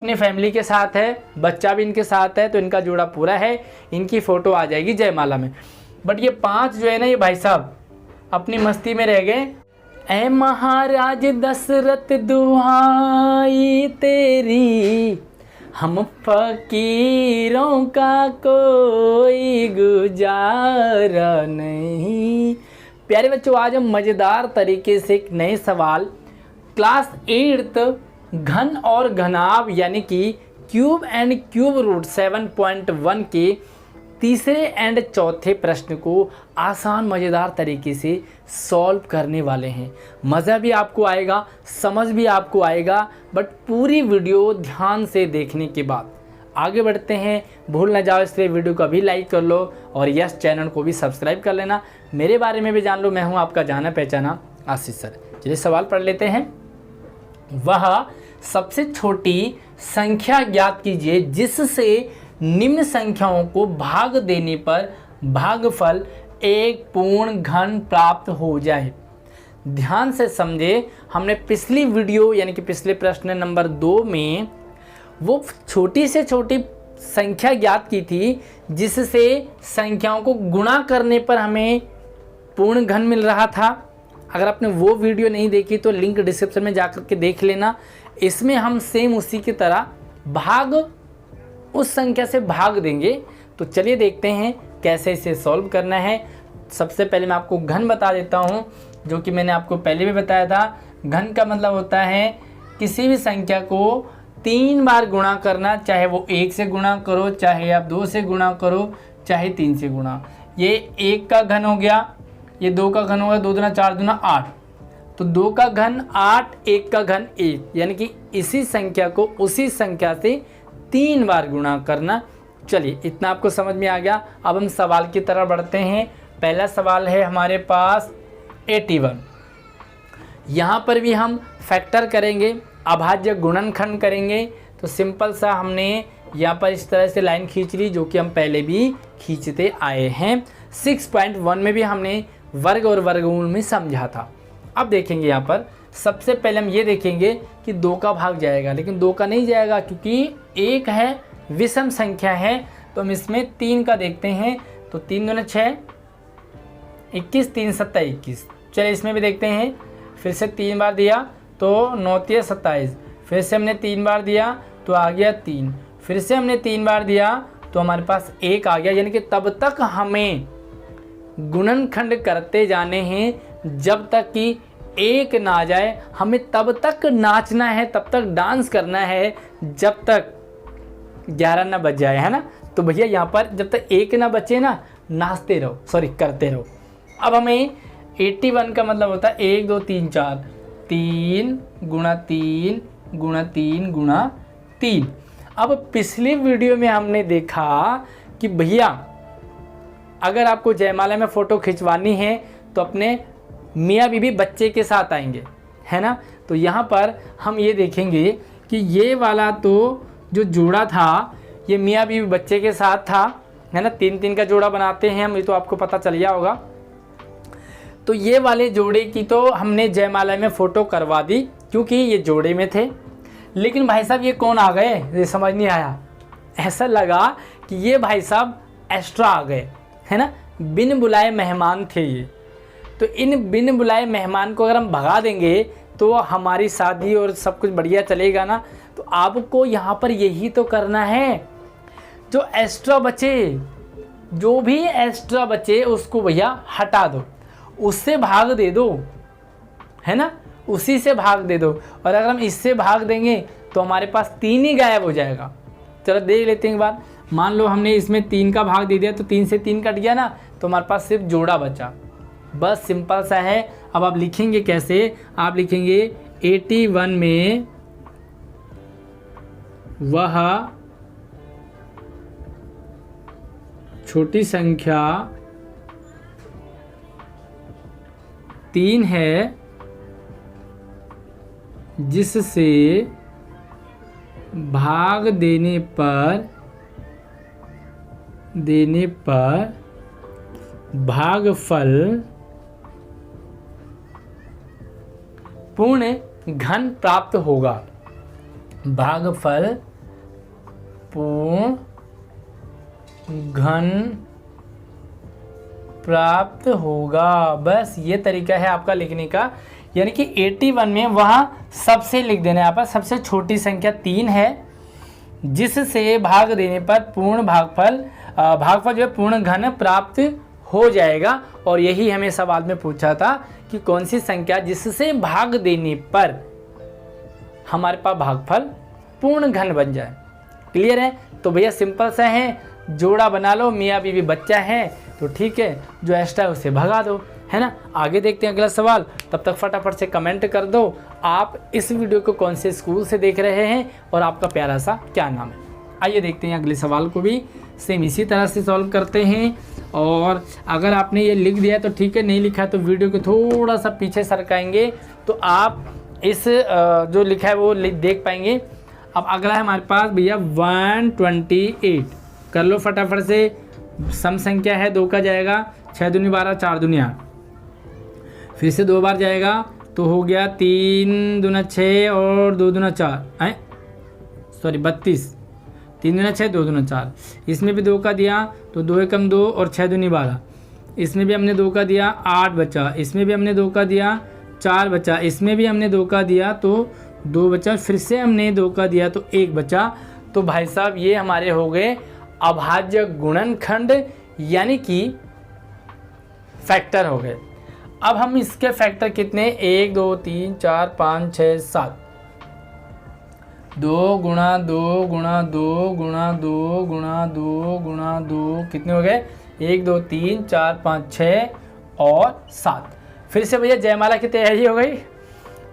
अपनी फैमिली के साथ है, बच्चा भी इनके साथ है, तो इनका जोड़ा पूरा है। इनकी फ़ोटो आ जाएगी जयमाला में। बट ये 5 जो है ना, ये भाई साहब अपनी मस्ती में रह गए। ऐ महाराज दशरथ दुहाई तेरी, हम फकीरों का कोई गुजारा नहीं। प्यारे बच्चों, आज हम मज़ेदार तरीके से एक नए सवाल क्लास 8th घन और घनाभ यानी कि क्यूब एंड क्यूब रूट 7.1 के तीसरे एंड चौथे प्रश्न को आसान मज़ेदार तरीके से सॉल्व करने वाले हैं। मज़ा भी आपको आएगा, समझ भी आपको आएगा, बट पूरी वीडियो ध्यान से देखने के बाद आगे बढ़ते हैं। भूल ना जाओ इसलिए वीडियो को अभी लाइक कर लो और यस चैनल को भी सब्सक्राइब कर लेना। मेरे बारे में भी जान लो, मैं हूँ आपका जाना पहचाना आशीष सर। चलिए सवाल पढ़ लेते हैं। वह सबसे छोटी संख्या ज्ञात कीजिए जिससे निम्न संख्याओं को भाग देने पर भागफल एक पूर्ण घन प्राप्त हो जाए। ध्यान से समझे, हमने पिछली वीडियो यानी कि पिछले प्रश्न नंबर 2 में वो छोटी से छोटी संख्या ज्ञात की थी जिससे संख्याओं को गुणा करने पर हमें पूर्ण घन मिल रहा था। अगर आपने वो वीडियो नहीं देखी तो लिंक डिस्क्रिप्शन में जाकर के देख लेना। इसमें हम सेम उसी की तरह भाग उस संख्या से भाग देंगे। तो चलिए देखते हैं कैसे इसे सॉल्व करना है। सबसे पहले मैं आपको घन बता देता हूँ, जो कि मैंने आपको पहले भी बताया था। घन का मतलब होता है किसी भी संख्या को 3 बार गुणा करना, चाहे वो 1 से गुणा करो, चाहे आप 2 से गुणा करो, चाहे 3 से गुणा। ये 1 का घन हो गया, ये 2 का घन होगा, 2 दूना 4 दूना 8, तो 2 का घन 8, 1 का घन 1, यानी कि इसी संख्या को उसी संख्या से 3 बार गुणा करना। चलिए इतना आपको समझ में आ गया। अब हम सवाल की तरफ बढ़ते हैं। पहला सवाल है हमारे पास 81। यहाँ पर भी हम फैक्टर करेंगे, अभाज्य गुणनखंड करेंगे। तो सिंपल सा हमने यहाँ पर इस तरह से लाइन खींच ली, जो कि हम पहले भी खींचते आए हैं। 6.1 में भी हमने वर्ग और वर्गमूल में समझा था। अब देखेंगे यहाँ पर सबसे पहले हम ये देखेंगे कि 2 का भाग जाएगा, लेकिन 2 का नहीं जाएगा क्योंकि 1 है, विषम संख्या है। तो हम इसमें 3 का देखते हैं। तो 3 दूना 6, 21, 3 सत्ता 21। चलिए इसमें भी देखते हैं। फिर से 3 बार दिया तो 9 तिया 27। फिर से हमने 3 बार दिया तो आ गया 3। फिर से हमने 3 बार दिया तो हमारे पास 1 आ गया। यानी कि तब तक हमें गुणनखंड करते जाने हैं जब तक कि 1 ना आ जाए। हमें तब तक नाचना है, तब तक डांस करना है जब तक 11 ना बज जाए, है ना। तो भैया यहाँ पर जब तक 1 ना बचे ना, नाचते रहो, सॉरी करते रहो। अब हमें 81 का मतलब होता है 1 2 3 4, 3 गुणा 3 गुणा 3 गुणा 3। अब पिछली वीडियो में हमने देखा कि भैया अगर आपको जयमाला में फ़ोटो खिंचवानी है तो अपने मियाँ बीवी बच्चे के साथ आएंगे, है ना। तो यहाँ पर हम ये देखेंगे कि ये वाला तो जो जोड़ा था ये मियाँ बीवी बच्चे के साथ था, है ना। 3-3 का जोड़ा बनाते हैं हम, ये तो आपको पता चल गया होगा। तो ये वाले जोड़े की तो हमने जयमाला में फ़ोटो करवा दी क्योंकि ये जोड़े में थे। लेकिन भाई साहब ये कौन आ गए, ये समझ नहीं आया। ऐसा लगा कि ये भाई साहब एक्स्ट्रा आ गए, है ना। बिन बुलाए मेहमान थे ये। तो इन बिन बुलाए मेहमान को अगर हम भगा देंगे तो हमारी शादी और सब कुछ बढ़िया चलेगा ना। तो आपको यहाँ पर यही तो करना है। जो एक्स्ट्रा बचे, जो भी एक्स्ट्रा बचे उसको भैया हटा दो, उससे भाग दे दो, है ना, उसी से भाग दे दो। और अगर हम इससे भाग देंगे तो हमारे पास 3 ही गायब हो जाएगा। चलो देख लेते हैं एक बार। मान लो हमने इसमें 3 का भाग दे दिया तो 3 से 3 कट गया ना, तो हमारे पास सिर्फ जोड़ा बचा। बस सिंपल सा है। अब आप लिखेंगे कैसे, आप लिखेंगे 81 में वह छोटी संख्या 3 है जिससे भाग देने पर भागफल पूर्ण घन प्राप्त होगा। भागफल पूर्ण घन प्राप्त होगा। बस ये तरीका है आपका लिखने का। यानी कि 81 में वहाँ सबसे लिख देना है। यहाँ पर सबसे छोटी संख्या 3 है, जिससे भाग देने पर पूर्ण भागफल जो है पूर्ण घन प्राप्त हो जाएगा। और यही हमें सवाल में पूछा था कि कौन सी संख्या जिससे भाग देने पर हमारे पास भागफल पूर्ण घन बन जाए। क्लियर है? तो भैया सिंपल सा है, जोड़ा बना लो, मियाँ बीवी बच्चा है तो ठीक है, जो एक्स्ट्रा है उसे भगा दो, है ना। आगे देखते हैं अगला सवाल। तब तक फटाफट से कमेंट कर दो आप इस वीडियो को कौन से स्कूल से देख रहे हैं और आपका प्यारा सा क्या नाम है। आइए देखते हैं अगले सवाल को भी सेम इसी तरह से सॉल्व करते हैं। और अगर आपने ये लिख दिया तो ठीक है, नहीं लिखा तो वीडियो को थोड़ा सा पीछे सरकाएंगे तो आप इस जो लिखा है वो देख पाएंगे। अब अगला है हमारे पास भैया 128। कर लो फटाफट से। सम संख्या है 2 का जाएगा, 6 दूनी 12, 4 दूनी 8, फिर से 2 बार जाएगा तो हो गया 3 दूना 6 और 2 दूना 4, सॉरी 32, 3 दूना 6, 2 दूना 4। इसमें भी 2 का दिया तो 2 एकम 2 और 6 दूनी 12। इसमें भी हमने 2 का दिया, 8 बचा। इसमें भी हमने 2 का दिया, 4 बचा। इसमें भी हमने 2 का दिया तो 2 बचा। फिर से हमने 2 का दिया तो 1 बचा। तो भाई साहब ये हमारे हो गए अभाज्य गुणनखंड यानी कि फैक्टर हो गए। अब हम इसके फैक्टर कितने, 1 2 3 4 5 6 7, 2 गुणा 2 गुणा 2 गुणा 2 गुणा 2 गुणा 2 कितने हो गए, 1 2 3 4 5 6 और 7। फिर से भैया जयमाला की तैयारी हो गई।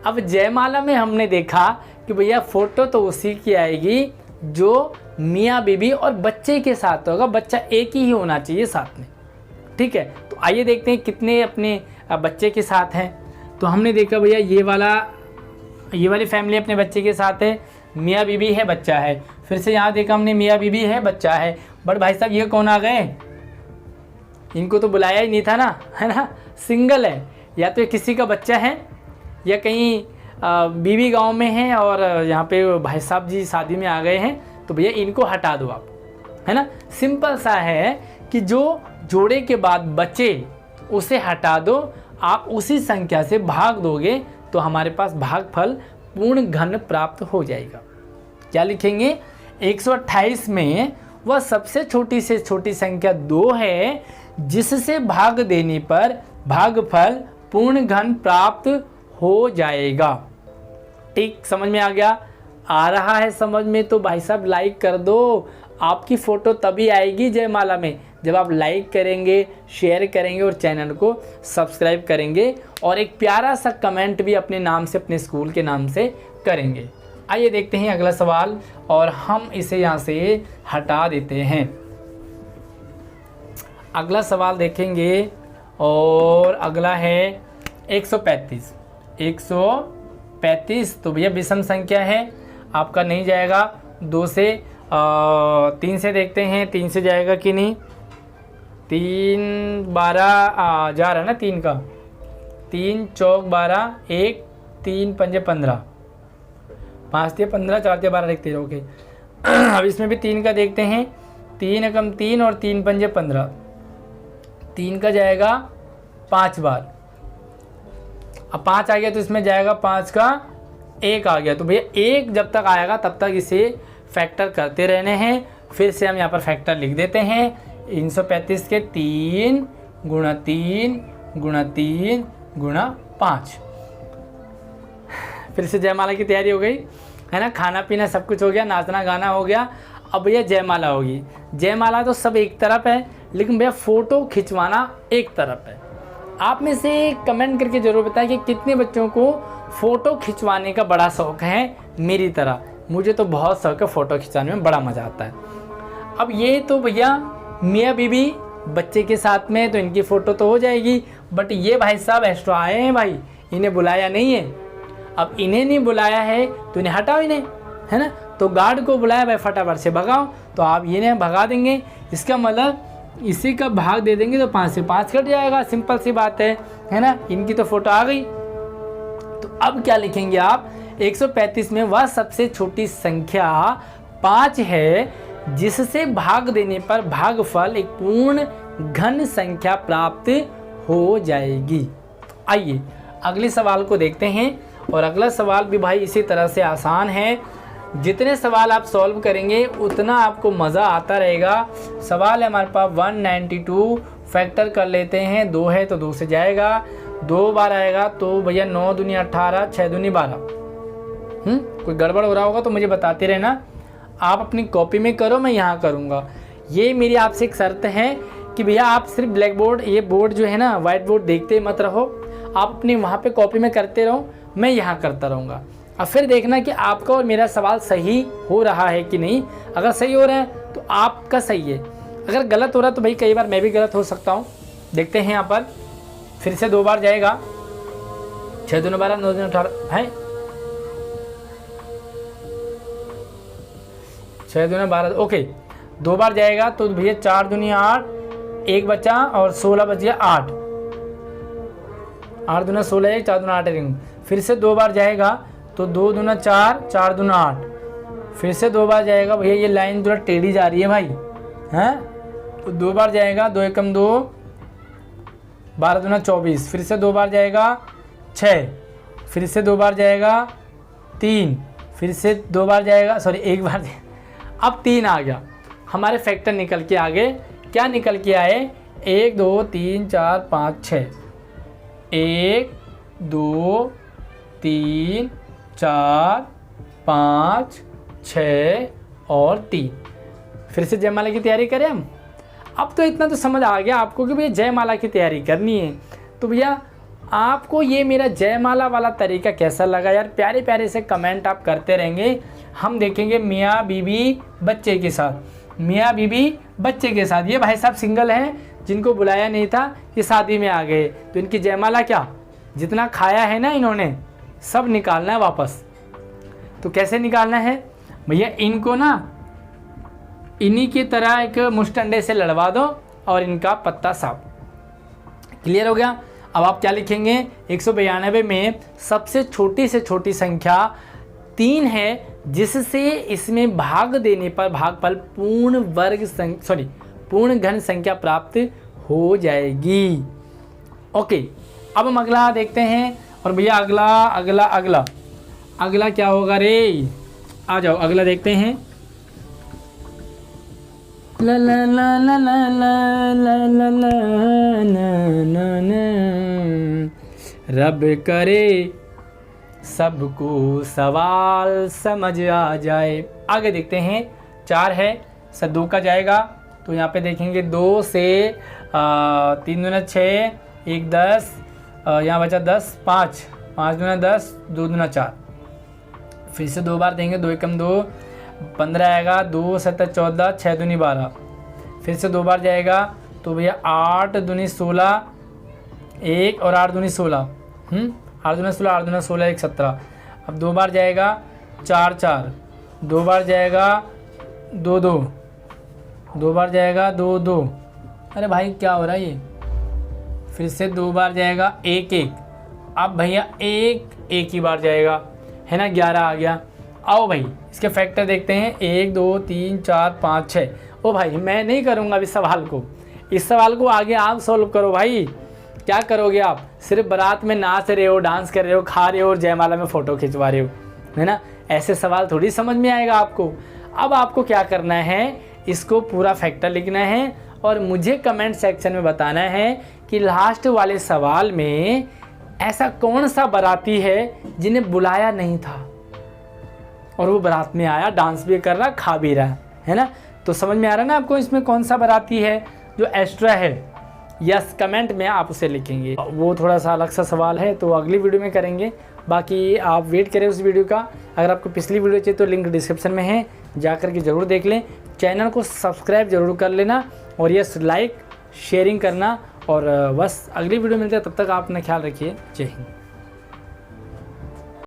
अब जयमाला में हमने देखा कि भैया फोटो तो उसी की आएगी जो मियाँ बीबी और बच्चे के साथ होगा, बच्चा एक ही होना चाहिए साथ में, ठीक है। तो आइए देखते हैं कितने अपने बच्चे के साथ हैं। तो हमने देखा भैया ये वाली फैमिली अपने बच्चे के साथ है, मियाँ बीबी है, बच्चा है। फिर से यहाँ देखा हमने मियाँ बीबी है, बच्चा है। बट भाई साहब ये कौन आ गए, इनको तो बुलाया ही नहीं था ना, है ना, सिंगल है। या तो किसी का बच्चा है या कहीं बीबी गांव में है और यहाँ पे भाई साहब जी शादी में आ गए हैं, तो भैया इनको हटा दो आप, है ना। सिंपल सा है कि जो जोड़े के बाद बचे उसे हटा दो, आप उसी संख्या से भाग दोगे तो हमारे पास भागफल पूर्ण घन प्राप्त हो जाएगा। क्या लिखेंगे, 128 में वह सबसे छोटी से छोटी संख्या 2 है जिससे भाग देने पर भागफल पूर्ण घन प्राप्त हो जाएगा। ठीक, समझ में आ गया? आ रहा है समझ में तो भाई साहब लाइक कर दो। आपकी फ़ोटो तभी आएगी जयमाला में जब आप लाइक करेंगे, शेयर करेंगे और चैनल को सब्सक्राइब करेंगे और एक प्यारा सा कमेंट भी अपने नाम से, अपने स्कूल के नाम से करेंगे। आइए देखते हैं अगला सवाल और हम इसे यहाँ से हटा देते हैं। अगला सवाल देखेंगे और अगला है 135। 135 तो भैया विषम संख्या है, आपका नहीं जाएगा। 2 से 3 से देखते हैं, 3 से जाएगा कि नहीं। 3 12 जा रहा है ना 3 का, 3 चौक 12, 1 3 पंजे 15, 5 दिए 15, 4 दिए 12, 1 13, ओके। अब इसमें भी 3 का देखते हैं, 3 एकम 3 और 3 पंजे 15, 3 का जाएगा 5 बार। अब 5 आ गया तो इसमें जाएगा 5 का 1 आ गया। तो भैया 1 जब तक आएगा तब तक इसे फैक्टर करते रहने हैं। फिर से हम यहाँ पर फैक्टर लिख देते हैं। 335 के 3 गुणा 3 गुणा 3 गुणा 5। फिर से जयमाला की तैयारी हो गई, है ना। खाना पीना सब कुछ हो गया, नाचना गाना हो गया। अब भैया जयमाला होगी। जयमाला तो सब एक तरफ है, लेकिन भैया फ़ोटो खिंचवाना एक तरफ है। आप में से कमेंट करके ज़रूर बताएं कि कितने बच्चों को फ़ोटो खिंचवाने का बड़ा शौक़ है मेरी तरह। मुझे तो बहुत शौक़ है, फ़ोटो खिंचाने में बड़ा मज़ा आता है। अब ये तो भैया मियाँ बीवी बच्चे के साथ में, तो इनकी फ़ोटो तो हो जाएगी। बट ये भाई साहब एक्स्ट्रा आए हैं भाई, इन्हें बुलाया नहीं है। अब इन्हें नहीं बुलाया है तो इन्हें हटाओ, इन्हें, है ना। तो गार्ड को बुलाया भाई, फटाफट से भगाओ। तो आप इन्हें भगा देंगे, इसका मतलब इसी का भाग दे देंगे तो 5 से 5 कट जाएगा। सिंपल सी बात है ना। इनकी तो फोटो आ गई। तो अब क्या लिखेंगे आप, 135 में वह सबसे छोटी संख्या 5 है जिससे भाग देने पर भागफल एक पूर्ण घन संख्या प्राप्त हो जाएगी। आइए अगले सवाल को देखते हैं। और अगला सवाल भी भाई इसी तरह से आसान है। जितने सवाल आप सॉल्व करेंगे उतना आपको मज़ा आता रहेगा। सवाल है हमारे पास 192, फैक्टर कर लेते हैं। 2 है तो 2 से जाएगा, 2 बार आएगा तो भैया 9 दूनी 18, 6 दूनी 12। कोई गड़बड़ हो रहा होगा तो मुझे बताते रहना। आप अपनी कॉपी में करो, मैं यहाँ करूँगा। ये मेरी आपसे एक शर्त है कि भैया आप सिर्फ ब्लैक बोर्ड, ये बोर्ड जो है ना वाइट बोर्ड देखते मत रहो, आप अपनी वहाँ पे कॉपी में करते रहो, मैं यहाँ करता रहूँगा। अब फिर देखना कि आपका और मेरा सवाल सही हो रहा है कि नहीं। अगर सही हो रहा है तो आपका सही है, अगर गलत हो रहा है तो भाई कई बार मैं भी गलत हो सकता हूँ। देखते हैं यहाँ पर फिर से 2 बार जाएगा। 6 दूनी 12, 9 दूनी 18 है, 6 दूनी 12, ओके। 2 बार जाएगा तो भैया 4 दूनी 8, 1 बचा और 16 बच गया 8, 8 दूना 16 है, 4 दूना 8 है। फिर से 2 बार जाएगा तो 2 दूना 4, 4 दूना 8। फिर से 2 बार जाएगा, भैया ये लाइन थोड़ा टेढ़ी जा रही है भाई, हैं। तो 2 बार जाएगा, 2 एकम 2, 12 दूना 24। फिर से 2 बार जाएगा 6, फिर से 2 बार जाएगा 3, फिर से 2 बार जाएगा, सॉरी 1 बार, अब 3 आ गया। हमारे फैक्टर निकल के आगे क्या निकल के आए, 1 2 3 4 5 6, 1 2 3 4 5 6 और 3। फिर से जयमाला की तैयारी करें हम। अब तो इतना तो समझ आ गया आपको कि भैया जयमाला की तैयारी करनी है। तो भैया आपको ये मेरा जयमाला वाला तरीका कैसा लगा यार, प्यारे प्यारे से कमेंट आप करते रहेंगे। हम देखेंगे मियाँ बीबी बच्चे के साथ, मियाँ बीबी बच्चे के साथ। ये भाई साहब सिंगल हैं, जिनको बुलाया नहीं था, ये शादी में आ गए, तो इनकी जयमाला क्या, जितना खाया है ना इन्होंने सब निकालना है वापस। तो कैसे निकालना है भैया, इनको ना इन्हीं की तरह एक मुस्टंडे से लड़वा दो और इनका पत्ता साफ। क्लियर हो गया। अब आप क्या लिखेंगे, 192 में सबसे छोटी से छोटी संख्या 3 है, जिससे इसमें भाग देने पर भागफल पूर्ण घन संख्या प्राप्त हो जाएगी। ओके, अब हम अगला देखते हैं। और भैया अगला अगला अगला अगला क्या होगा रे, आ जाओ अगला देखते हैं। ला ला ला ला ला ला ला ला ला, रब करे सबको सवाल समझ आ जाए। आगे देखते हैं। 4 है, 2 का जाएगा तो यहाँ पे देखेंगे 2 से 3 दूना 6, 1 10, यहाँ बचा 10, 5 दूना 10, 2 दूना 4। फिर से 2 बार देंगे, 2 एकम 2, 15 आएगा, 2 7 14, 6 दूनी 12। फिर से 2 बार जाएगा तो भैया 8 दूनी 16, 1 और 8 दूनी 16, 8 दूना 16, 8 दूना 16, 1 17। अब 2 बार जाएगा 4 4, 2 बार जाएगा 2 2, 2 बार जाएगा 2 2। अरे भाई क्या हो रहा है ये। फिर से 2 बार जाएगा 1 1। अब भैया 1 ही बार जाएगा, है ना, 11 आ गया। आओ भाई इसके फैक्टर देखते हैं, 1 2 3 4 5 6। ओ भाई मैं नहीं करूँगा इस सवाल को, इस सवाल को आगे आप सॉल्व करो भाई। क्या करोगे आप, सिर्फ बारात में नाच रहे हो, डांस कर रहे हो, खा रहे हो और जयमाला में फ़ोटो खिंचवा रहे हो, है ना। ऐसे सवाल थोड़ी समझ में आएगा आपको। अब आपको क्या करना है, इसको पूरा फैक्टर लिखना है और मुझे कमेंट सेक्शन में बताना है कि लास्ट वाले सवाल में ऐसा कौन सा बाराती है जिन्हें बुलाया नहीं था और वो बारात में आया, डांस भी कर रहा, खा भी रहा, है ना। तो समझ में आ रहा है ना आपको इसमें कौन सा बाराती है जो एक्स्ट्रा है। यस, कमेंट में आप उसे लिखेंगे। वो थोड़ा सा अलग सा सवाल है तो अगली वीडियो में करेंगे, बाकी आप वेट करें उस वीडियो का। अगर आपको पिछली वीडियो चाहिए तो लिंक डिस्क्रिप्शन में है, जाकर के ज़रूर देख लें। चैनल को सब्सक्राइब ज़रूर कर लेना और यस लाइक शेयरिंग करना। और बस अगली वीडियो मिलते हैं, तब तक आप अपना ख्याल रखिए। जय हिंद।